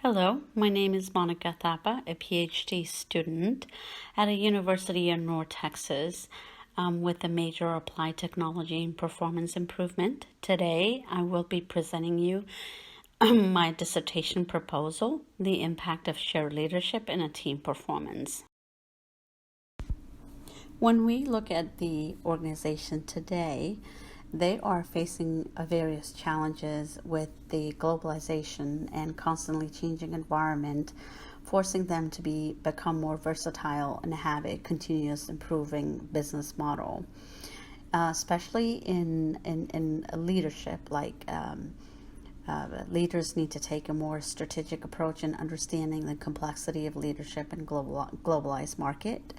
Hello, my name is Monica Thapa, a PhD student at a university in North Texas with a major applied technology and performance improvement. Today, I will be presenting you my dissertation proposal, The Impact of Shared Leadership in a Team Performance. When we look at the organization today, they are facing various challenges with the globalization and constantly changing environment, forcing them to become more versatile and have a continuous improving business model, especially in leadership. Leaders need to take a more strategic approach in understanding the complexity of leadership in globalized market.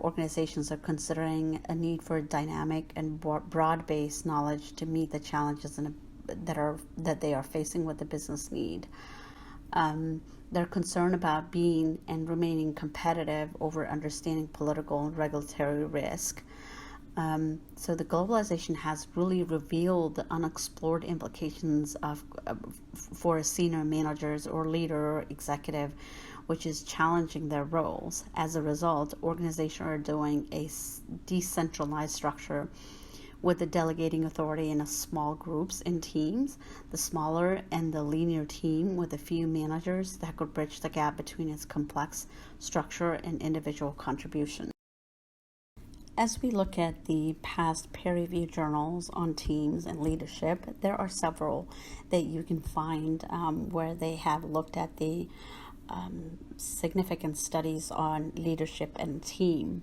Organizations are considering a need for dynamic and broad-based knowledge to meet the challenges that they are facing with the business need. They're concerned about being and remaining competitive over understanding political and regulatory risk. So the globalization has really revealed the unexplored implications for senior managers or leader or executive, which is challenging their roles. As a result, organizations are doing a decentralized structure with the delegating authority in small groups and teams, the smaller and the linear team with a few managers that could bridge the gap between its complex structure and individual contribution. As we look at the past peer-reviewed journals on teams and leadership, there are several that you can find where they have looked at the significant studies on leadership and team.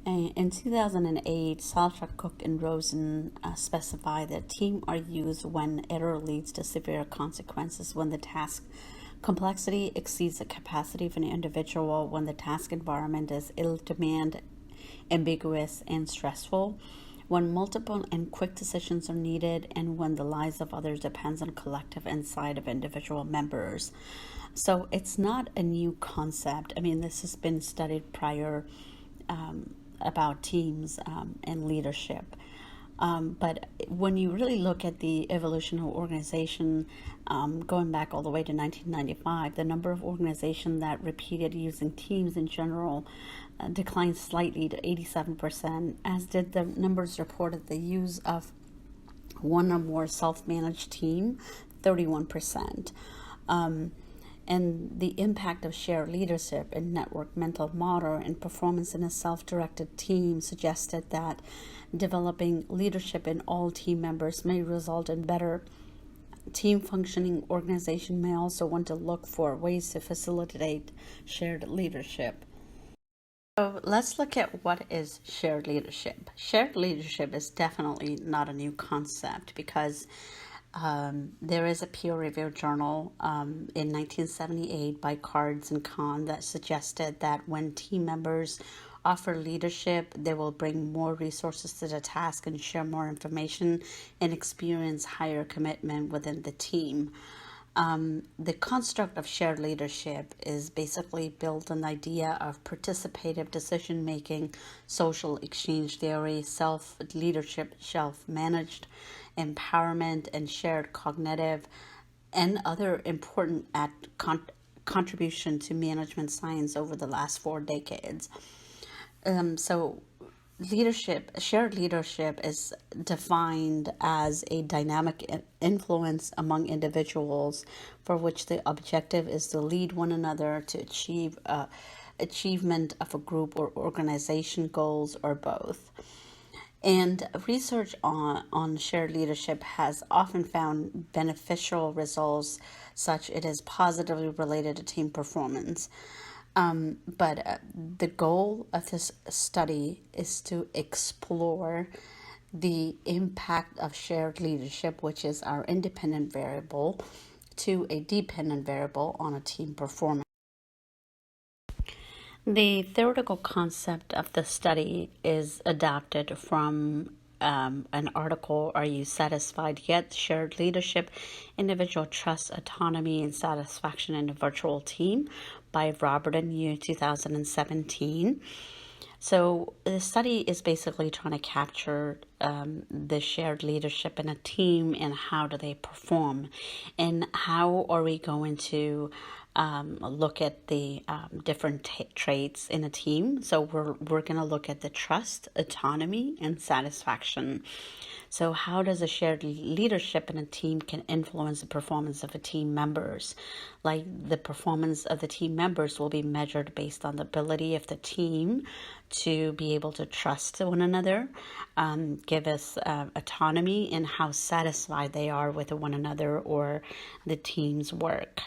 In 2008, Salter, Cook, and Rosen specify that teams are used when error leads to severe consequences, when the task complexity exceeds the capacity of an individual, when the task environment is ill-demand, ambiguous, and stressful, when multiple and quick decisions are needed, and when the lives of others depends on collective insight of individual members. So it's not a new concept. I mean, this has been studied prior about teams and leadership. But when you really look at the evolution of organization, going back all the way to 1995, the number of organizations that repeated using teams in general declined slightly to 87%, as did the numbers reported the use of one or more self-managed team, 31%. And the impact of shared leadership and network mental model and performance in a self-directed team suggested that developing leadership in all team members may result in better team functioning. Organization may also want to look for ways to facilitate shared leadership. So let's look at what is shared leadership. Shared leadership is definitely not a new concept because there is a peer-reviewed journal in 1978 by Cards and Kahn that suggested that when team members offer leadership, they will bring more resources to the task and share more information and experience higher commitment within the team. The construct of shared leadership is basically built on the idea of participative decision-making, social exchange theory, self-leadership, self-managed empowerment, and shared cognitive and other important contribution to management science over the last 4 decades. So shared leadership is defined as a dynamic influence among individuals for which the objective is to lead one another to achieve achievement of a group or organization goals or both. And research on shared leadership has often found beneficial results, such it is positively related to team performance. But the goal of this study is to explore the impact of shared leadership, which is our independent variable, to a dependent variable on a team performance. The theoretical concept of the study is adapted from an article, Are You Satisfied Yet? Shared Leadership, Individual Trust, Autonomy, and Satisfaction in a Virtual Team by Robert and Yu, 2017. So the study is basically trying to capture the shared leadership in a team and how do they perform, and how are we going to look at the different traits in a team. So we're going to look at the trust, autonomy, and satisfaction. So how does a shared leadership in a team can influence the performance of the team members? Like the performance of the team members will be measured based on the ability of the team to be able to trust one another, give us autonomy, and how satisfied they are with one another or the team's work.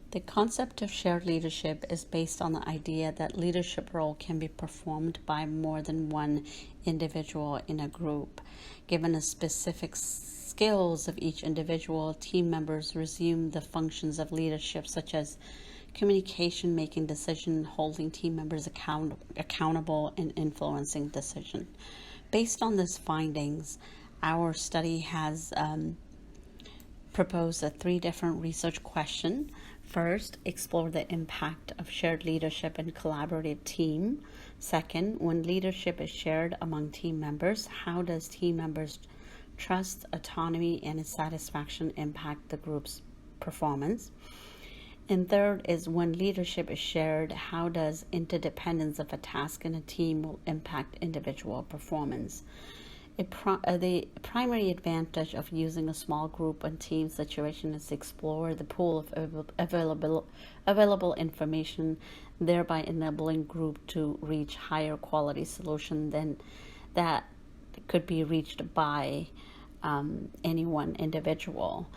The concept of shared leadership is based on the idea that leadership role can be performed by more than one individual in a group. Given the specific skills of each individual, team members resume the functions of leadership, such as communication, making decision, holding team members accountable, and influencing decision. Based on these findings, our study has proposed 3 different research questions. First, explore the impact of shared leadership in collaborative team. Second, when leadership is shared among team members, how does team members' trust, autonomy, and satisfaction impact the group's performance? And third is when leadership is shared, how does interdependence of a task in a team will impact individual performance? The primary advantage of using a small group and team situation is to explore the pool of available information, thereby enabling group to reach higher quality solution than that could be reached by any one individual.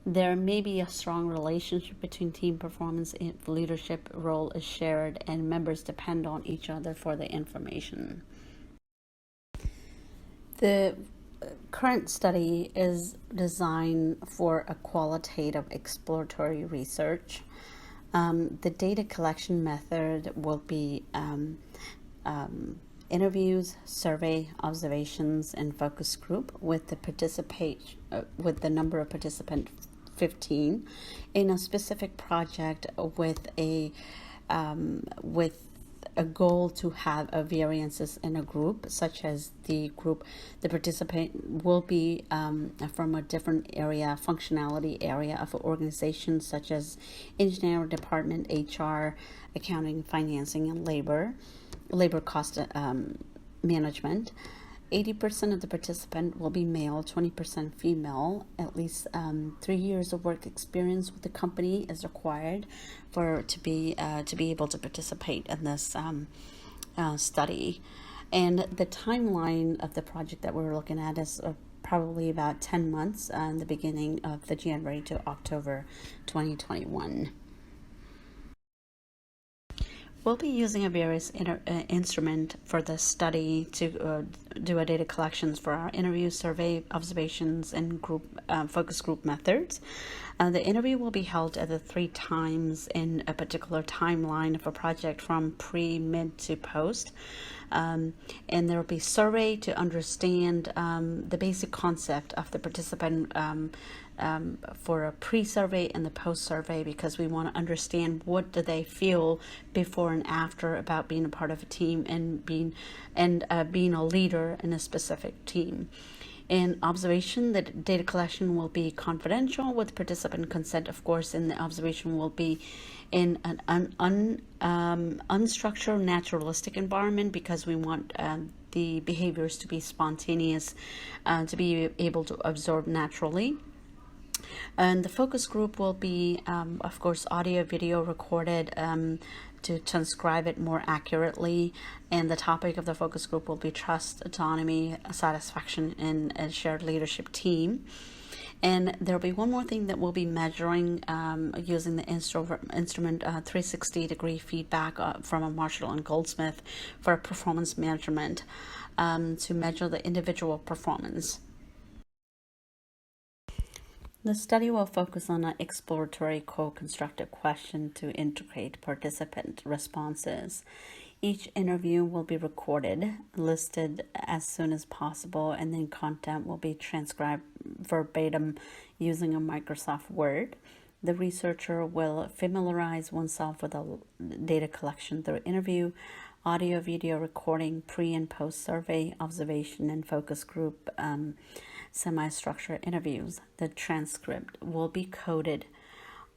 There may be a strong relationship between team performance if leadership role is shared and members depend on each other for the information. The current study is designed for a qualitative exploratory research. The data collection method will be interviews, survey, observations, and focus group with the number of participants 15 in a specific project with a goal to have a variances in a group, such as the participant will be from a different functionality area of an organization, such as engineering department, HR, accounting, financing, and labor cost management. 80% of the participant will be male, 20% female. At least 3 years of work experience with the company is required to be able to participate in this study. And the timeline of the project that we're looking at is probably about 10 months in the beginning of the January to October 2021. We'll be using a various instrument for the study to do a data collections for our interview, survey, observations, and focus group methods. The interview will be held at the 3 times in a particular timeline of a project from pre, mid, to post. And there will be survey to understand the basic concept of the participant for a pre-survey and the post-survey, because we want to understand what do they feel before and after about being a part of a team and being a leader in a specific team. In observation, the data collection will be confidential with participant consent, of course, and the observation will be in an unstructured, naturalistic environment, because we want the behaviors to be spontaneous, to be able to absorb naturally. And the focus group will be, of course, audio, video recorded to transcribe it more accurately. And the topic of the focus group will be trust, autonomy, satisfaction in a shared leadership team. And there'll be one more thing that we'll be measuring using the instrument 360-degree feedback from a Marshall and Goldsmith for performance measurement to measure the individual performance. The study will focus on an exploratory co-constructive question to integrate participant responses. Each interview will be recorded, listed as soon as possible, and then content will be transcribed verbatim using a Microsoft Word. The researcher will familiarize oneself with the data collection through interview, audio, video recording, pre and post survey, observation, and focus group semi-structured interviews. The transcript will be coded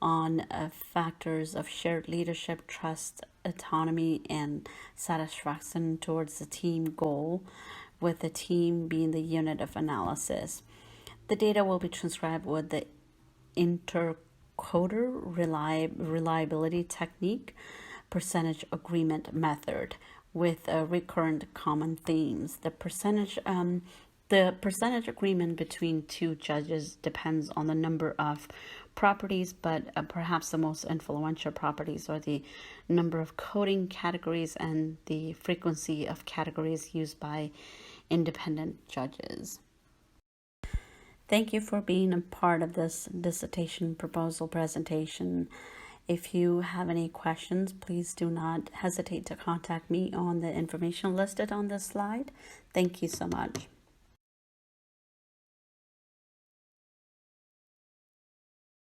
on factors of shared leadership, trust, autonomy, and satisfaction towards the team goal, with the team being the unit of analysis. The data will be transcribed with the intercoder reliability technique, percentage agreement method, with recurrent common themes. The percentage agreement between two judges depends on the number of properties, but perhaps the most influential properties are the number of coding categories and the frequency of categories used by independent judges. Thank you for being a part of this dissertation proposal presentation. If you have any questions, please do not hesitate to contact me on the information listed on this slide. Thank you so much.